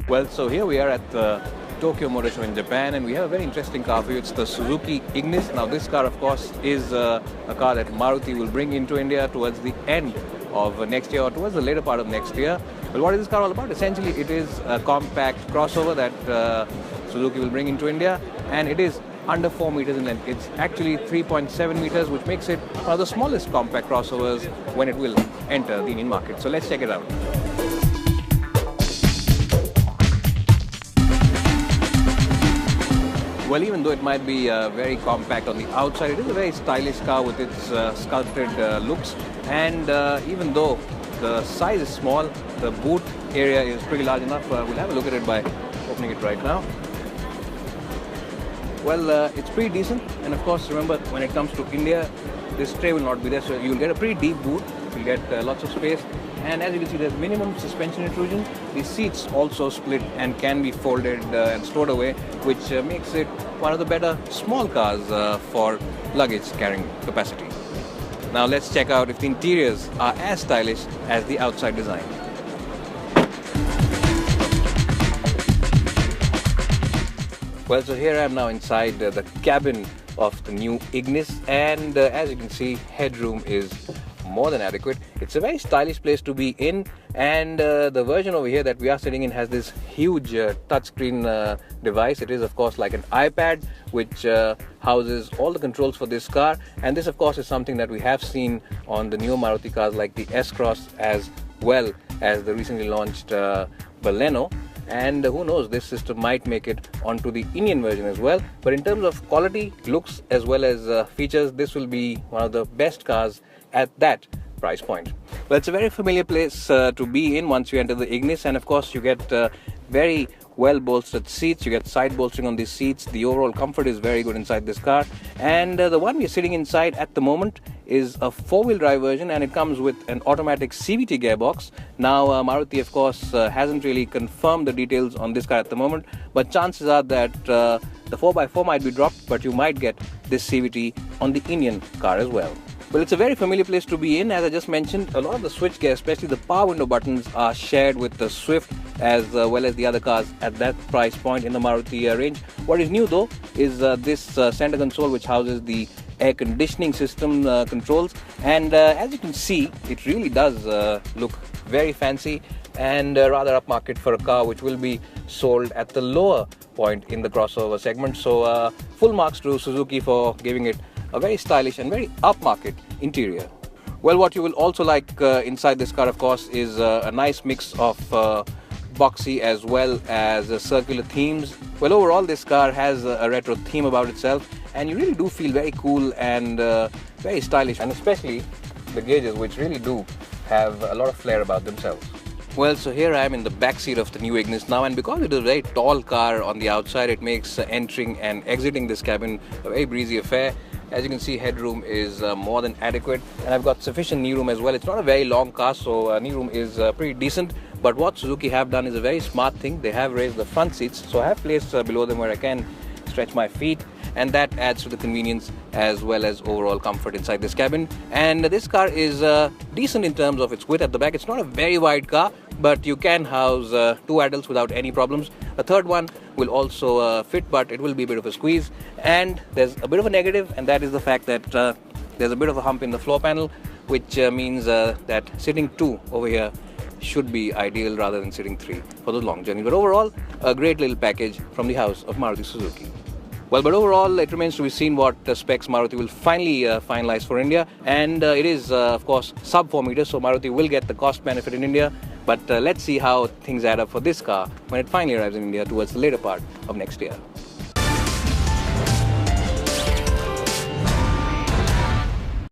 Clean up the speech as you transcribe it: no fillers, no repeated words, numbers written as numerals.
Well, so here we are at the Tokyo Motor Show in Japan, and we have a very interesting car for you. It's the Suzuki Ignis. Now this car, of course, is a car that Maruti will bring into India towards the end of next year or towards the later part of next year. Well, what is this car all about? Essentially, it is a compact crossover that Suzuki will bring into India, and it is under 4 meters in length. It's actually 3.7 meters, which makes it one of the smallest compact crossovers when it will enter the Indian market. So let's check it out. Well, even though it might be very compact on the outside, it is a very stylish car with its sculpted looks. And even though the size is small, the boot area is pretty large enough. We'll have a look at it by opening it right now. Well, it's pretty decent. And of course, remember, when it comes to India, this tray will not be there. So you'll get a pretty deep boot. You'll get lots of space. And as you can see, there's minimum suspension intrusion. The seats also split and can be folded and stored away, which makes it one of the better small cars for luggage carrying capacity. Now let's check out if the interiors are as stylish as the outside design. Well, so here I am now inside the cabin of the new Ignis, and as you can see, headroom is more than adequate. It's a very stylish place to be in, and the version over here that we are sitting in has this huge touchscreen device. It is of course like an iPad, which houses all the controls for this car, and this of course is something that we have seen on the newer Maruti cars like the S-Cross as well as the recently launched Baleno. And who knows, this system might make it onto the Indian version as well. But in terms of quality, looks as well as features, this will be one of the best cars at that price point. Well, it's a very familiar place to be in once you enter the Ignis, and of course you get very well bolstered seats. You get side bolstering on these seats. The overall comfort is very good inside this car, and the one we're sitting inside at the moment is a four-wheel drive version, and it comes with an automatic CVT gearbox. Now Maruti of course hasn't really confirmed the details on this car at the moment, but chances are that the 4x4 might be dropped, but you might get this CVT on the Indian car as well. Well, it's a very familiar place to be in. As I just mentioned, a lot of the switchgear, especially the power window buttons, are shared with the Swift as well as the other cars at that price point in the Maruti range. What is new though is this center console, which houses the air conditioning system controls, and as you can see, it really does look very fancy and rather upmarket for a car which will be sold at the lower point in the crossover segment. So full marks to Suzuki for giving it a very stylish and very upmarket interior. Well, what you will also like inside this car, of course, is a nice mix of boxy as well as circular themes. Well, overall this car has a retro theme about itself, and you really do feel very cool and very stylish, and especially the gauges, which really do have a lot of flair about themselves. Well, so here I am in the back seat of the new Ignis now, and because it is a very tall car on the outside, it makes entering and exiting this cabin a very breezy affair. As you can see, headroom is more than adequate, and I've got sufficient knee room as well. It's not a very long car, so knee room is pretty decent. But what Suzuki have done is a very smart thing. They have raised the front seats, so I have placed below them where I can stretch my feet, and that adds to the convenience as well as overall comfort inside this cabin. And this car is decent in terms of its width at the back. It's not a very wide car, but you can house two adults without any problems. A third one will also fit, but it will be a bit of a squeeze. And there's a bit of a negative, and that is the fact that there's a bit of a hump in the floor panel, which means that sitting two over here should be ideal rather than sitting three for the long journey. But overall, a great little package from the house of Maruti Suzuki. Well, but overall, it remains to be seen what specs Maruti will finally finalize for India. And it is, of course, sub 4 meters, so Maruti will get the cost benefit in India. But let's see how things add up for this car when it finally arrives in India towards the later part of next year.